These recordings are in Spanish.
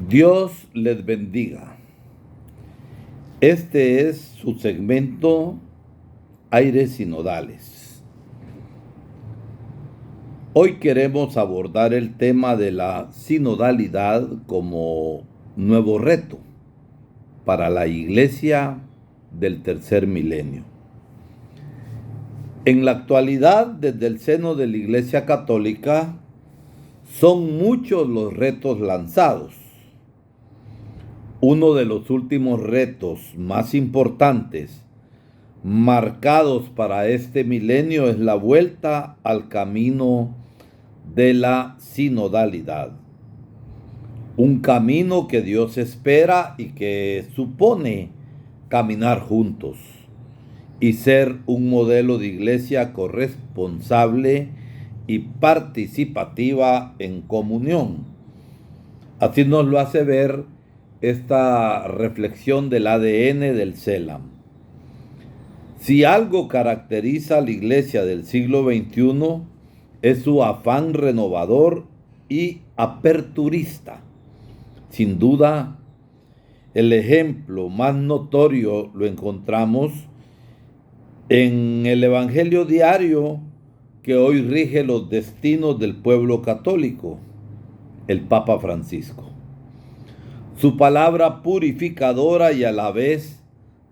Dios les bendiga. Este es su segmento Aires Sinodales. Hoy queremos abordar el tema de la sinodalidad como nuevo reto para la Iglesia del tercer milenio. En la actualidad, desde el seno de la Iglesia Católica, son muchos los retos lanzados. Uno de los últimos retos más importantes marcados para este milenio es la vuelta al camino de la sinodalidad. Un camino que Dios espera y que supone caminar juntos y ser un modelo de iglesia corresponsable y participativa en comunión. Así nos lo hace ver esta reflexión del ADN del CELAM. Si algo caracteriza a la iglesia del siglo XXI es su afán renovador y aperturista. Sin duda, el ejemplo más notorio lo encontramos en el Evangelio diario que hoy rige los destinos del pueblo católico, el Papa Francisco. Su palabra purificadora y a la vez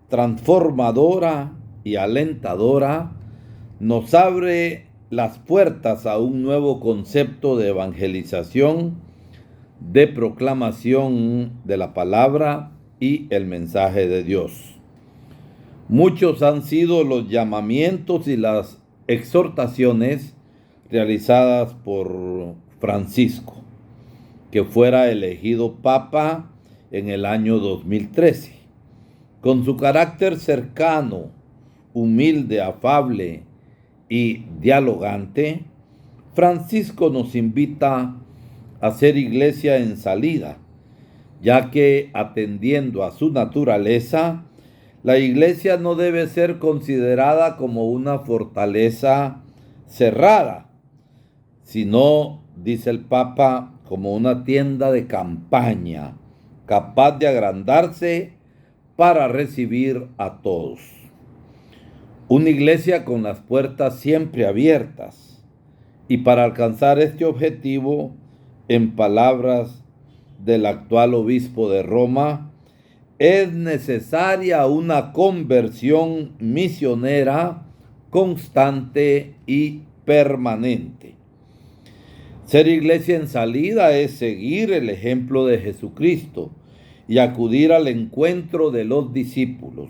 transformadora y alentadora nos abre las puertas a un nuevo concepto de evangelización, de proclamación de la palabra y el mensaje de Dios. Muchos han sido los llamamientos y las exhortaciones realizadas por Francisco, que fuera elegido Papa en el año 2013. Con su carácter cercano, humilde, afable y dialogante, Francisco nos invita a ser iglesia en salida, ya que atendiendo a su naturaleza, la iglesia no debe ser considerada como una fortaleza cerrada, sino, dice el Papa, como una tienda de campaña, capaz de agrandarse para recibir a todos. Una iglesia con las puertas siempre abiertas. Y para alcanzar este objetivo, en palabras del actual obispo de Roma, es necesaria una conversión misionera constante y permanente. Ser iglesia en salida es seguir el ejemplo de Jesucristo y acudir al encuentro de los discípulos.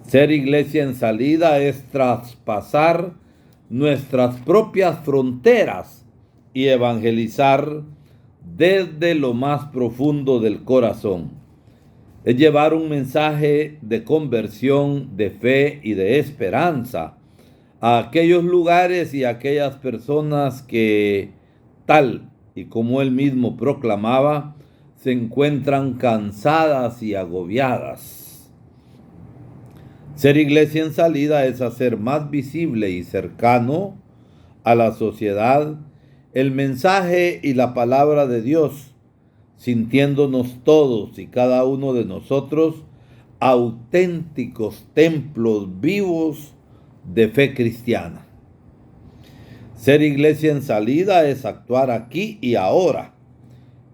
Ser iglesia en salida es traspasar nuestras propias fronteras y evangelizar desde lo más profundo del corazón. Es llevar un mensaje de conversión, de fe y de esperanza a aquellos lugares y a aquellas personas que, tal y como él mismo proclamaba, se encuentran cansadas y agobiadas. Ser iglesia en salida es hacer más visible y cercano a la sociedad el mensaje y la palabra de Dios, sintiéndonos todos y cada uno de nosotros auténticos templos vivos de fe cristiana. Ser iglesia en salida es actuar aquí y ahora,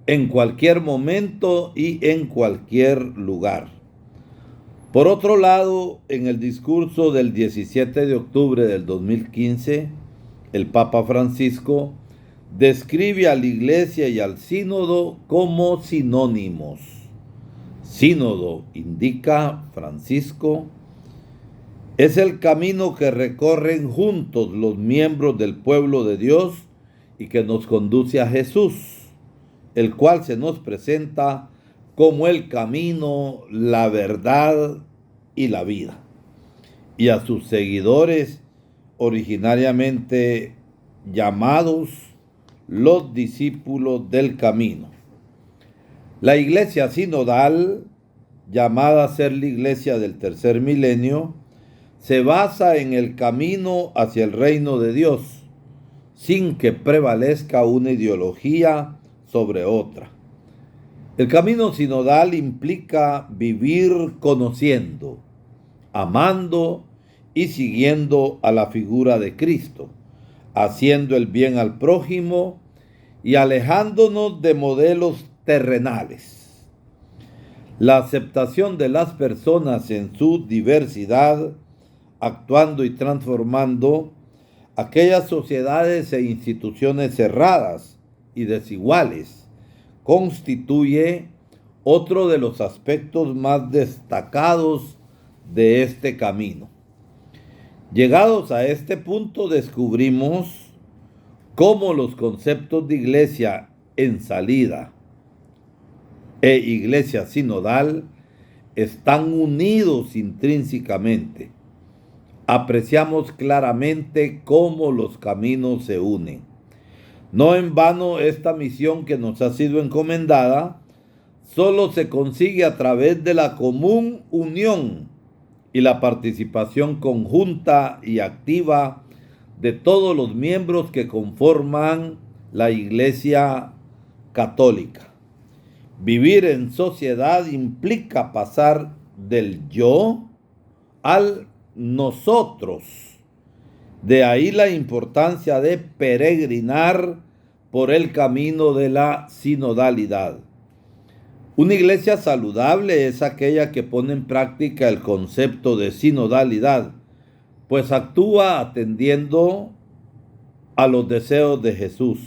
en cualquier momento y en cualquier lugar. Por otro lado, en el discurso del 17 de octubre del 2015, el Papa Francisco describe a la iglesia y al sínodo como sinónimos. Sínodo, indica Francisco, es el camino que recorren juntos los miembros del pueblo de Dios y que nos conduce a Jesús, el cual se nos presenta como el camino, la verdad y la vida. Y a sus seguidores, originariamente llamados los discípulos del camino. La iglesia sinodal, llamada a ser la iglesia del tercer milenio, se basa en el camino hacia el reino de Dios, sin que prevalezca una ideología sobre otra. El camino sinodal implica vivir conociendo, amando y siguiendo a la figura de Cristo, haciendo el bien al prójimo y alejándonos de modelos terrenales. La aceptación de las personas en su diversidad, actuando y transformando aquellas sociedades e instituciones cerradas y desiguales, constituye otro de los aspectos más destacados de este camino. Llegados a este punto, descubrimos cómo los conceptos de iglesia en salida e iglesia sinodal están unidos intrínsecamente. Apreciamos claramente cómo los caminos se unen. No en vano esta misión que nos ha sido encomendada solo se consigue a través de la común unión y la participación conjunta y activa de todos los miembros que conforman la Iglesia Católica. Vivir en sociedad implica pasar del yo al nosotros. De ahí la importancia de peregrinar por el camino de la sinodalidad. Una iglesia saludable es aquella que pone en práctica el concepto de sinodalidad, pues actúa atendiendo a los deseos de Jesús,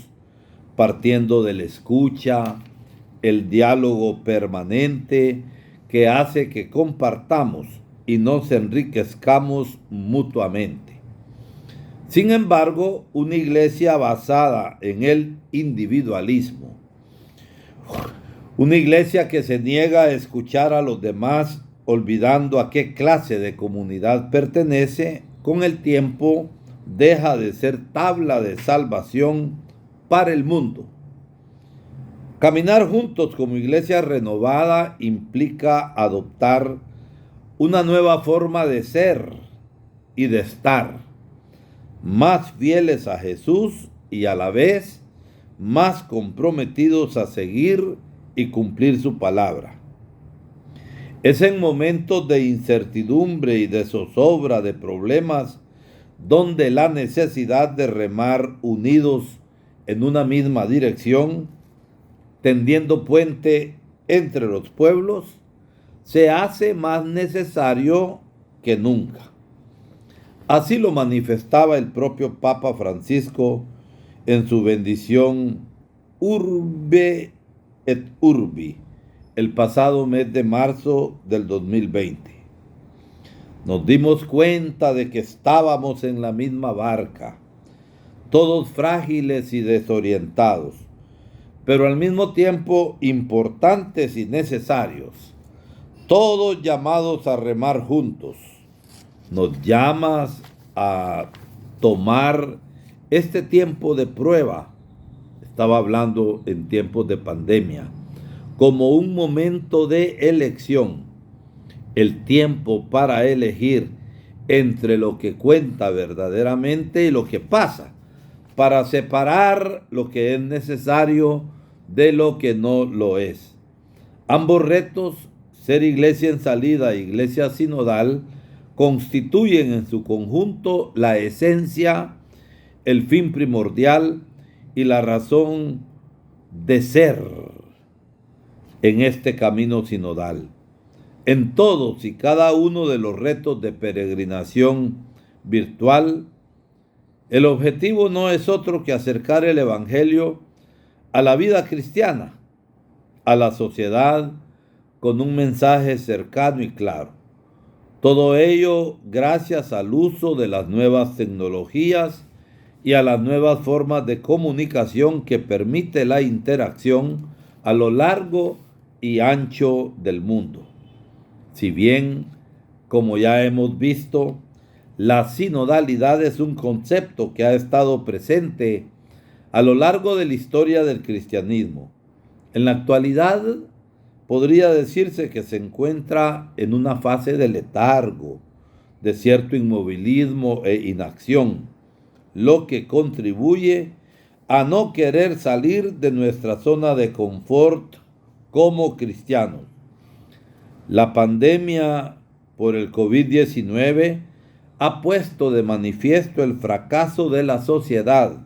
partiendo de la escucha, el diálogo permanente que hace que compartamos y nos enriquezcamos mutuamente. Sin embargo, una iglesia basada en el individualismo, una iglesia que se niega a escuchar a los demás, olvidando a qué clase de comunidad pertenece, con el tiempo deja de ser tabla de salvación para el mundo. Caminar juntos como iglesia renovada implica adoptar una nueva forma de ser y de estar, más fieles a Jesús y a la vez más comprometidos a seguir y cumplir su palabra. Es en momentos de incertidumbre y de zozobra de problemas donde la necesidad de remar unidos en una misma dirección, tendiendo puente entre los pueblos, se hace más necesario que nunca. Así lo manifestaba el propio Papa Francisco en su bendición Urbe et Urbi el pasado mes de marzo del 2020. Nos dimos cuenta de que estábamos en la misma barca, todos frágiles y desorientados, pero al mismo tiempo importantes y necesarios, todos llamados a remar juntos. Nos llamas a tomar este tiempo de prueba, estaba hablando en tiempos de pandemia, como un momento de elección, el tiempo para elegir entre lo que cuenta verdaderamente y lo que pasa, para separar lo que es necesario de lo que no lo es. Ambos retos, ser iglesia en salida e iglesia sinodal, constituyen en su conjunto la esencia, el fin primordial y la razón de ser en este camino sinodal. En todos y cada uno de los retos de peregrinación virtual, el objetivo no es otro que acercar el Evangelio a la vida cristiana, a la sociedad, con un mensaje cercano y claro. Todo ello gracias al uso de las nuevas tecnologías y a las nuevas formas de comunicación que permite la interacción a lo largo y ancho del mundo. Si bien, como ya hemos visto, la sinodalidad es un concepto que ha estado presente a lo largo de la historia del cristianismo. En la actualidad, podría decirse que se encuentra en una fase de letargo, de cierto inmovilismo e inacción, lo que contribuye a no querer salir de nuestra zona de confort como cristianos. La pandemia por el COVID-19 ha puesto de manifiesto el fracaso de la sociedad,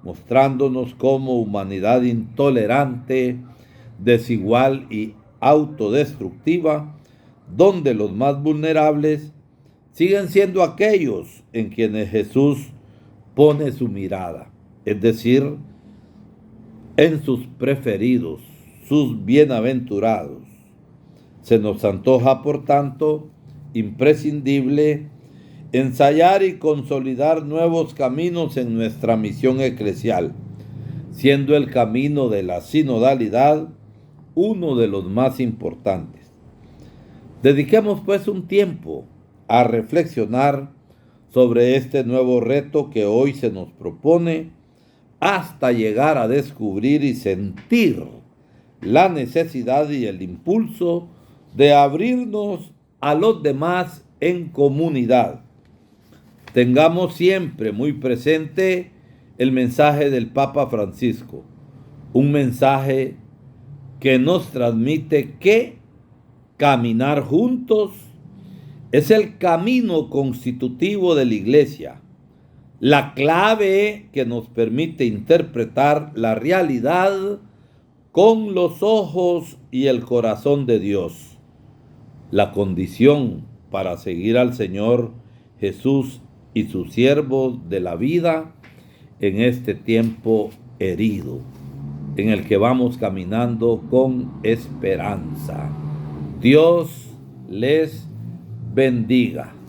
mostrándonos como humanidad intolerante, desigual y autodestructiva, donde los más vulnerables siguen siendo aquellos en quienes Jesús pone su mirada, es decir, en sus preferidos, sus bienaventurados. Se nos antoja, por tanto, imprescindible ensayar y consolidar nuevos caminos en nuestra misión eclesial, siendo el camino de la sinodalidad uno de los más importantes. Dediquemos pues un tiempo a reflexionar sobre este nuevo reto que hoy se nos propone, hasta llegar a descubrir y sentir la necesidad y el impulso de abrirnos a los demás en comunidad. Tengamos siempre muy presente el mensaje del Papa Francisco, un mensaje que nos transmite que caminar juntos es el camino constitutivo de la Iglesia, la clave que nos permite interpretar la realidad con los ojos y el corazón de Dios, la condición para seguir al Señor Jesús y sus siervos de la vida en este tiempo herido, en el que vamos caminando con esperanza. Dios les bendiga.